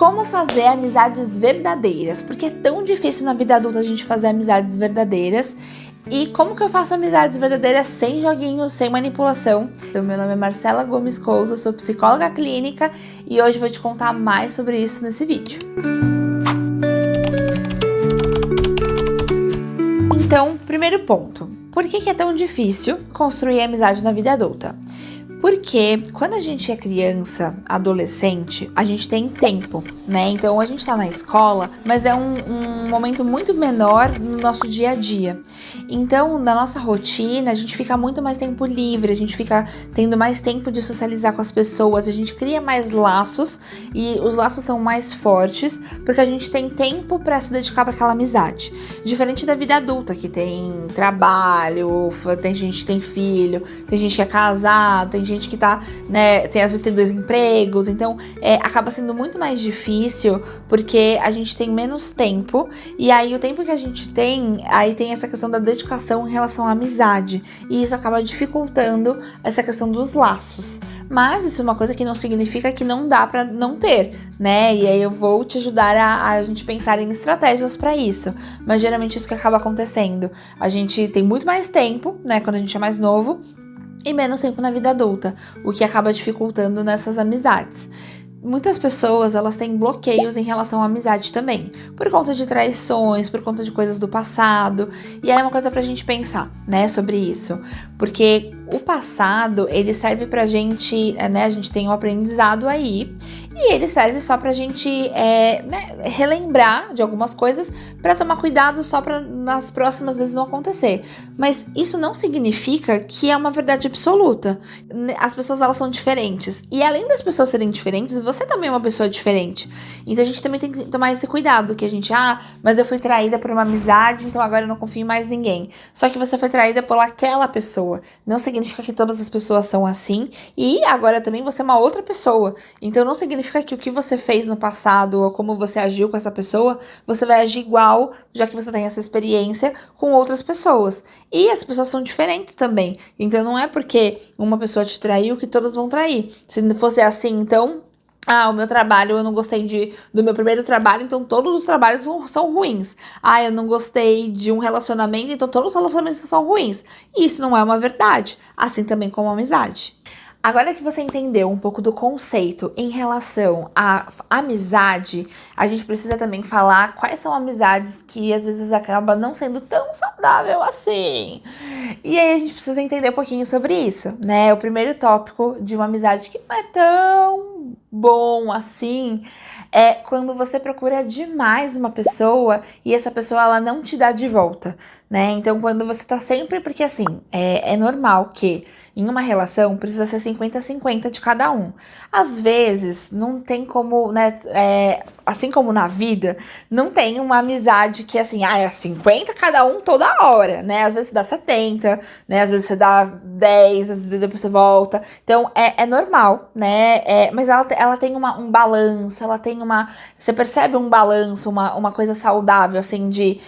Como fazer amizades verdadeiras? Porque é tão difícil na vida adulta a gente fazer amizades verdadeiras. E como que eu faço amizades verdadeiras sem joguinhos, sem manipulação? Então, meu nome é Marcela Gomes Couso, eu sou psicóloga clínica e hoje vou te contar mais sobre isso nesse vídeo. Então, primeiro ponto. Por que é tão difícil construir amizade na vida adulta? Porque quando a gente é criança, adolescente, a gente tem tempo, né? Então a gente tá na escola, mas é um momento muito menor no nosso dia a dia. Então, na nossa rotina, a gente fica muito mais tempo livre, a gente fica tendo mais tempo de socializar com as pessoas, a gente cria mais laços e os laços são mais fortes porque a gente tem tempo pra se dedicar para aquela amizade. Diferente da vida adulta, que tem trabalho, tem gente que tem filho, tem gente que é casado, tem gente que tá, né, às vezes tem 2 empregos, então acaba sendo muito mais difícil porque a gente tem menos tempo e aí o tempo que a gente tem, aí tem essa questão da dedicação em relação à amizade e isso acaba dificultando essa questão dos laços. Mas isso é uma coisa que não significa que não dá pra não ter, né? E aí eu vou te ajudar a gente pensar em estratégias pra isso. Mas geralmente isso que acaba acontecendo. A gente tem muito mais tempo, né, quando a gente é mais novo, e menos tempo na vida adulta, o que acaba dificultando nessas amizades. Muitas pessoas, elas têm bloqueios em relação à amizade também, por conta de traições, por conta de coisas do passado, e aí é uma coisa pra gente pensar, né, sobre isso, porque o passado, ele serve pra gente, né, a gente tem um aprendizado aí, e ele serve só pra gente, né, relembrar de algumas coisas pra tomar cuidado só pra nas próximas vezes não acontecer. Mas isso não significa que é uma verdade absoluta. As pessoas, elas são diferentes. E além das pessoas serem diferentes, você também é uma pessoa diferente. Então a gente também tem que tomar esse cuidado, que a gente, mas eu fui traída por uma amizade, então agora eu não confio em mais ninguém. Só que você foi traída por aquela pessoa. Não significa que todas as pessoas são assim. E agora também você é uma outra pessoa. Então não significa que o que você fez no passado ou como você agiu com essa pessoa, você vai agir igual, já que você tem essa experiência com outras pessoas. E as pessoas são diferentes também. Então não é porque uma pessoa te traiu que todas vão trair. Se fosse assim, então, o meu trabalho, eu não gostei do meu primeiro trabalho, então todos os trabalhos são ruins. Eu não gostei de um relacionamento, então todos os relacionamentos são ruins. E isso não é uma verdade. Assim também como a amizade. Agora que você entendeu um pouco do conceito em relação à amizade, a gente precisa também falar quais são amizades que às vezes acaba não sendo tão saudável assim. E aí a gente precisa entender um pouquinho sobre isso, né? O primeiro tópico de uma amizade que não é tão bom assim é quando você procura demais uma pessoa e essa pessoa, ela não te dá de volta, né? Então quando você tá sempre, porque assim, é normal que em uma relação precisa ser 50-50 de cada um. Às vezes não tem como, né, assim como na vida, não tem uma amizade que assim, é 50 cada um toda hora, né? Às vezes você dá 70, né? Às vezes você dá 10, às vezes depois você volta. Então é normal, né? Mas ela tem um balanço, ela tem você percebe um balanço, uma coisa saudável, assim, de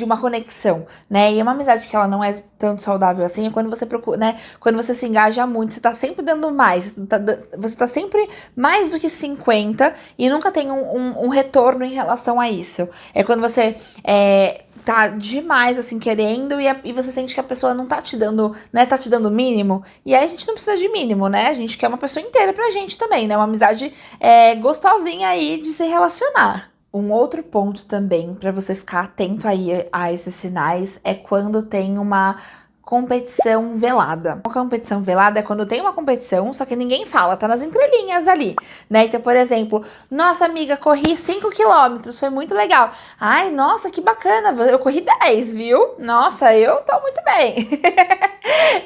uma conexão, né? E uma amizade que ela não é tanto saudável assim é quando você procura, né? Quando você se engaja muito, você tá sempre dando mais, você tá sempre mais do que 50 e nunca tem um retorno em relação a isso. É quando você tá demais, assim, querendo e você sente que a pessoa não tá te dando, né? Tá te dando o mínimo. E aí a gente não precisa de mínimo, né? A gente quer uma pessoa inteira pra gente também, né? Uma amizade gostosinha aí de se relacionar. Um outro ponto também para você ficar atento aí a esses sinais é quando tem uma competição velada. Uma competição velada é quando tem uma competição, só que ninguém fala, tá nas entrelinhas ali, né? Então, por exemplo, nossa amiga, corri 5 quilômetros, foi muito legal. Ai, nossa, que bacana, eu corri 10, viu? Nossa, eu tô muito bem.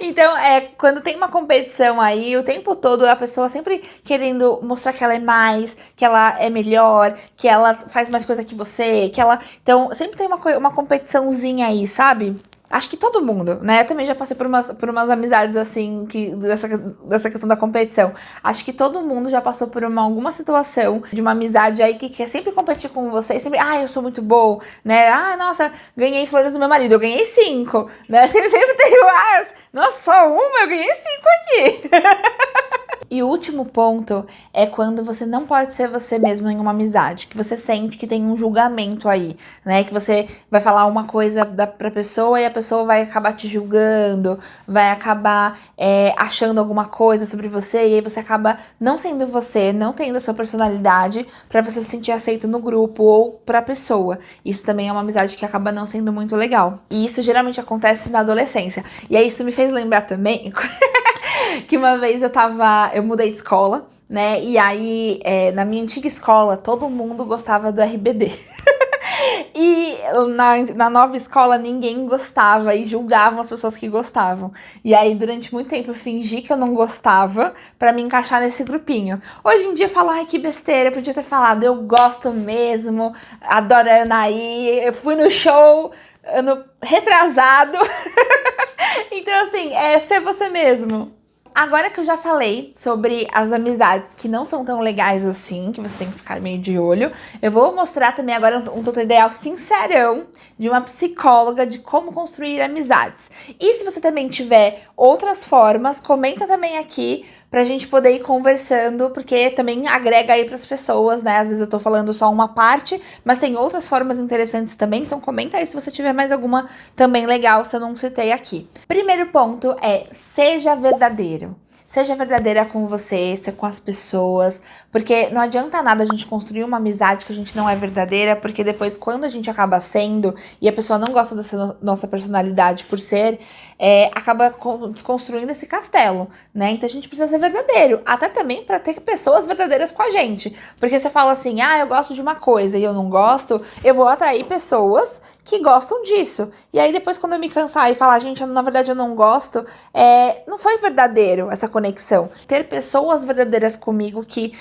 Então, quando tem uma competição aí, o tempo todo a pessoa sempre querendo mostrar que ela é mais, que ela é melhor, que ela faz mais coisa que você, que ela... Então, sempre tem uma competiçãozinha aí, sabe? Acho que todo mundo, né? Eu também já passei por umas amizades assim, dessa questão da competição. Acho que todo mundo já passou por alguma situação de uma amizade aí que quer sempre competir com você, sempre, eu sou muito bom, né? Nossa, ganhei flores do meu marido, eu ganhei 5, né? Sempre tem, nossa, só uma, eu ganhei 5 aqui. E o último ponto é quando você não pode ser você mesmo em uma amizade, que você sente que tem um julgamento aí, né? Que você vai falar uma coisa pra pessoa e a pessoa vai acabar te julgando, vai acabar achando alguma coisa sobre você e aí você acaba não sendo você, não tendo a sua personalidade pra você se sentir aceito no grupo ou pra pessoa. Isso também é uma amizade que acaba não sendo muito legal. E isso geralmente acontece na adolescência. E aí isso me fez lembrar também que uma vez eu mudei de escola, né? E aí, na minha antiga escola, todo mundo gostava do RBD. E na nova escola, ninguém gostava e julgavam as pessoas que gostavam. E aí, durante muito tempo, eu fingi que eu não gostava pra me encaixar nesse grupinho. Hoje em dia, eu falo, ai, que besteira, eu podia ter falado, eu gosto mesmo, adoro a Anaí, eu fui no show ano retrasado. Então, assim, é ser você mesmo. Agora que eu já falei sobre as amizades que não são tão legais assim, que você tem que ficar meio de olho, eu vou mostrar também agora um tutorial sincerão de uma psicóloga de como construir amizades. E se você também tiver outras formas, comenta também aqui pra gente poder ir conversando, porque também agrega aí pras pessoas, né? Às vezes eu tô falando só uma parte, mas tem outras formas interessantes também, então comenta aí se você tiver mais alguma também legal, se eu não citei aqui. Primeiro ponto é, seja verdadeiro. Seja verdadeira com você, com as pessoas, porque não adianta nada a gente construir uma amizade que a gente não é verdadeira, porque depois quando a gente acaba sendo, e a pessoa não gosta dessa nossa personalidade por ser, acaba desconstruindo esse castelo, né? Então a gente precisa ser verdadeiro, até também para ter pessoas verdadeiras com a gente, porque você fala assim, eu gosto de uma coisa e eu não gosto, eu vou atrair pessoas que gostam disso, e aí depois quando eu me cansar e falar, gente, na verdade eu não gosto, não foi verdadeiro essa conexão. Ter pessoas verdadeiras comigo que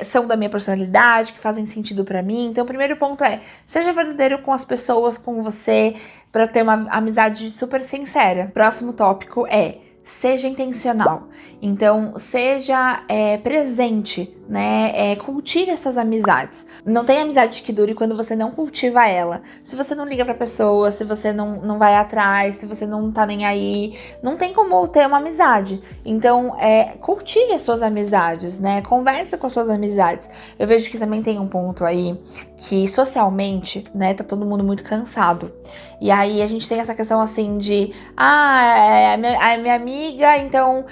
são da minha personalidade, que fazem sentido pra mim. Então, o primeiro ponto é, seja verdadeiro com as pessoas, com você, pra ter uma amizade super sincera. Próximo tópico é, seja intencional. Então, seja presente, né? Cultive essas amizades. Não tem amizade que dure quando você não cultiva ela. Se você não liga pra pessoa, se você não vai atrás, se você não tá nem aí, não tem como ter uma amizade. Então, cultive as suas amizades, né? Converse com as suas amizades. Eu vejo que também tem um ponto aí que socialmente, né, tá todo mundo muito cansado. E aí a gente tem essa questão assim de, a minha amiga, então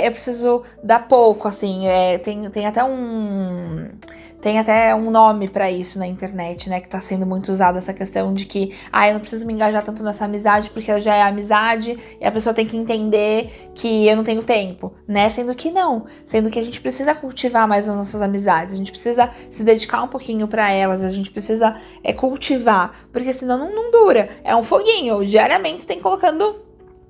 eu preciso dar pouco, assim, tem até um nome pra isso na internet, né, que tá sendo muito usado essa questão de que, eu não preciso me engajar tanto nessa amizade porque ela já é amizade e a pessoa tem que entender que eu não tenho tempo, né, sendo que não, sendo que a gente precisa cultivar mais as nossas amizades, a gente precisa se dedicar um pouquinho pra elas, a gente precisa cultivar, porque senão não dura, é um foguinho, diariamente você tem colocando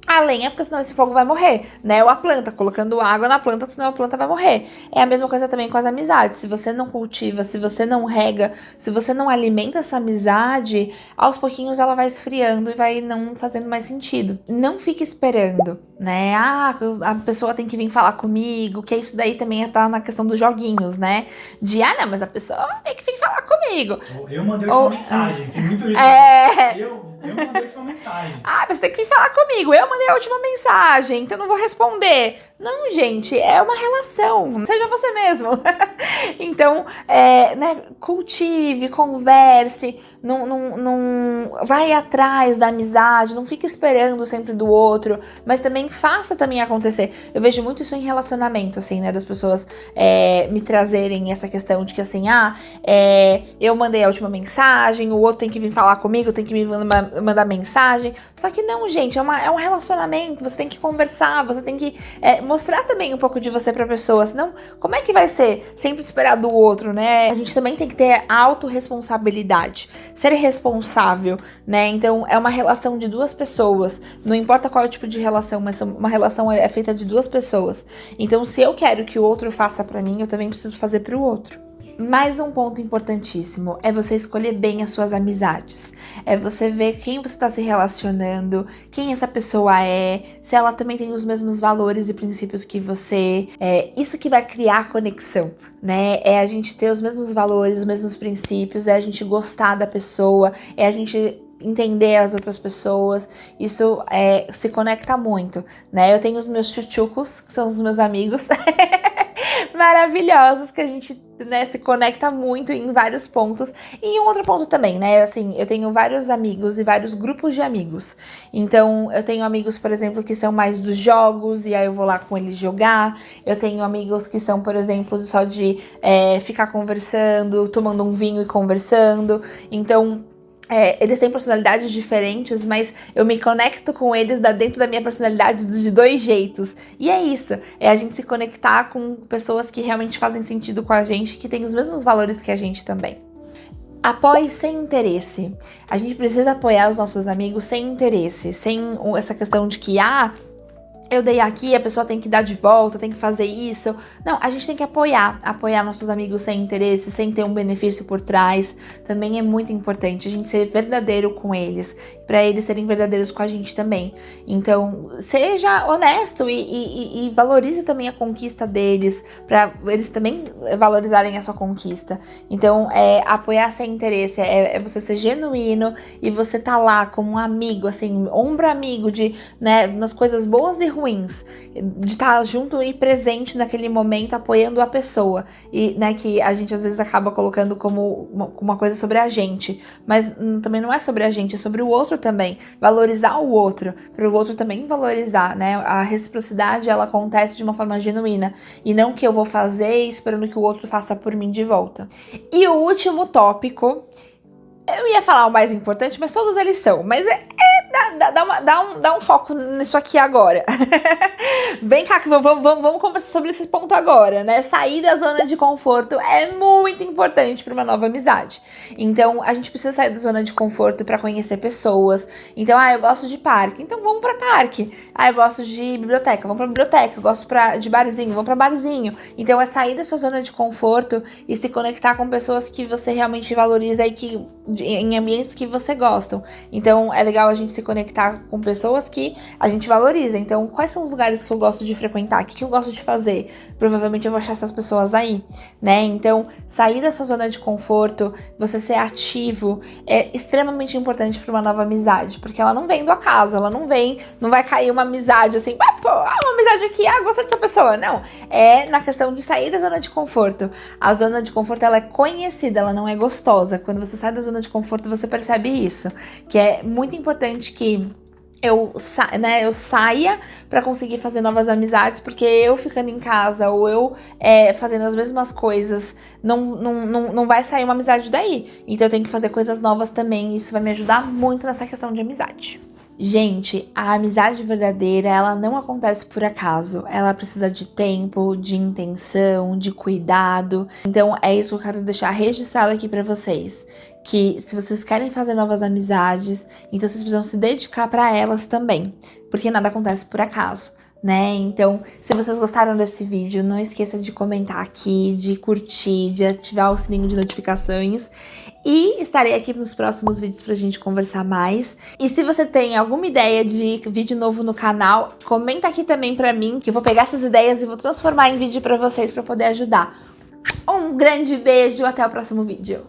a lenha, porque senão esse fogo vai morrer, né? Ou a planta, colocando água na planta, senão a planta vai morrer. É a mesma coisa também com as amizades. Se você não cultiva, se você não rega, se você não alimenta essa amizade, aos pouquinhos ela vai esfriando e vai não fazendo mais sentido. Não fique esperando, né? A pessoa tem que vir falar comigo, que isso daí também tá na questão dos joguinhos, né? De, não, mas a pessoa tem que vir falar comigo. Eu mandei uma mensagem, tem muito isso. Eu mandei uma mensagem. Você tem que vir falar comigo. Eu mandei a última mensagem, então eu não vou responder. Não, gente, é uma relação. Seja você mesmo. Então, né, cultive, converse, não vai atrás da amizade, não fique esperando sempre do outro, mas também faça também acontecer. Eu vejo muito isso em relacionamento, assim, né, das pessoas me trazerem essa questão de que, assim, eu mandei a última mensagem, o outro tem que vir falar comigo, tem que me mandar mensagem. Só que não, gente, é um relacionamento, você tem que conversar, você tem que mostrar também um pouco de você pra pessoa, senão como é que vai ser sempre esperar do outro, né? A gente também tem que ter autorresponsabilidade, ser responsável, né? Então é uma relação de duas pessoas, não importa qual é o tipo de relação, mas uma relação é feita de duas pessoas. Então se eu quero que o outro faça pra mim, eu também preciso fazer pro outro. Mais um ponto importantíssimo é você escolher bem as suas amizades. É você ver quem você está se relacionando, quem essa pessoa é, se ela também tem os mesmos valores e princípios que você. Isso que vai criar conexão, né? É a gente ter os mesmos valores, os mesmos princípios, é a gente gostar da pessoa, é a gente entender as outras pessoas, isso se conecta muito, né? Eu tenho os meus chuchucos, que são os meus amigos, maravilhosos que a gente, né, se conecta muito em vários pontos. E um outro ponto também, né, assim, eu tenho vários amigos e vários grupos de amigos. Então, eu tenho amigos, por exemplo, que são mais dos jogos, e aí eu vou lá com eles jogar. Eu tenho amigos que são, por exemplo, só de ficar conversando, tomando um vinho e conversando. Então, eles têm personalidades diferentes, mas eu me conecto com eles dentro da minha personalidade de dois jeitos. E é isso, é a gente se conectar com pessoas que realmente fazem sentido com a gente, que têm os mesmos valores que a gente também. Apoie sem interesse. A gente precisa apoiar os nossos amigos sem interesse, sem essa questão de que, eu dei aqui, a pessoa tem que dar de volta, tem que fazer isso. Não, a gente tem que apoiar nossos amigos sem interesse, sem ter um benefício por trás. Também é muito importante a gente ser verdadeiro com eles, para eles serem verdadeiros com a gente também. Então, seja honesto e valorize também a conquista deles, para eles também valorizarem a sua conquista. Então, apoiar sem interesse, é você ser genuíno e você tá lá como um amigo, assim, ombro amigo né, nas coisas boas e ruins, de estar junto e presente naquele momento, apoiando a pessoa, e, né, que a gente às vezes acaba colocando como uma coisa sobre a gente, mas também não é sobre a gente, é sobre o outro também, valorizar o outro, para o outro também valorizar, né, a reciprocidade, ela acontece de uma forma genuína, e não que eu vou fazer esperando que o outro faça por mim de volta. E o último tópico, eu ia falar o mais importante, mas todos eles são, mas dá um foco nisso aqui agora. Vem cá que vamos conversar sobre esse ponto agora, né? Sair da zona de conforto é muito importante para uma nova amizade. Então, a gente precisa sair da zona de conforto para conhecer pessoas. Então, eu gosto de parque, então vamos para parque. Eu gosto de biblioteca, vamos para biblioteca. Eu gosto de barzinho, vamos para barzinho. Então, é sair da sua zona de conforto e se conectar com pessoas que você realmente valoriza e em ambientes que você gosta. Então, é legal a gente se conectar com pessoas que a gente valoriza. Então, quais são os lugares que eu gosto de frequentar? O que eu gosto de fazer? Provavelmente eu vou achar essas pessoas aí, né? Então, sair da sua zona de conforto, você ser ativo, é extremamente importante para uma nova amizade, porque ela não vem do acaso, não vai cair uma amizade assim, uma amizade aqui, gostei dessa pessoa. Não, é na questão de sair da zona de conforto. A zona de conforto, ela é conhecida, ela não é gostosa. Quando você sai da zona de conforto, você percebe isso, que é muito importante que eu saia para conseguir fazer novas amizades, porque eu ficando em casa ou eu fazendo as mesmas coisas, não vai sair uma amizade daí. Então eu tenho que fazer coisas novas também, e isso vai me ajudar muito nessa questão de amizade. Gente, a amizade verdadeira, ela não acontece por acaso. Ela precisa de tempo, de intenção, de cuidado. Então é isso que eu quero deixar registrado aqui pra vocês. Que se vocês querem fazer novas amizades, então vocês precisam se dedicar pra elas também. Porque nada acontece por acaso, né? Então, se vocês gostaram desse vídeo, não esqueça de comentar aqui, de curtir, de ativar o sininho de notificações. E estarei aqui nos próximos vídeos pra gente conversar mais. E se você tem alguma ideia de vídeo novo no canal, comenta aqui também pra mim, que eu vou pegar essas ideias e vou transformar em vídeo pra vocês, pra poder ajudar. Um grande beijo, até o próximo vídeo.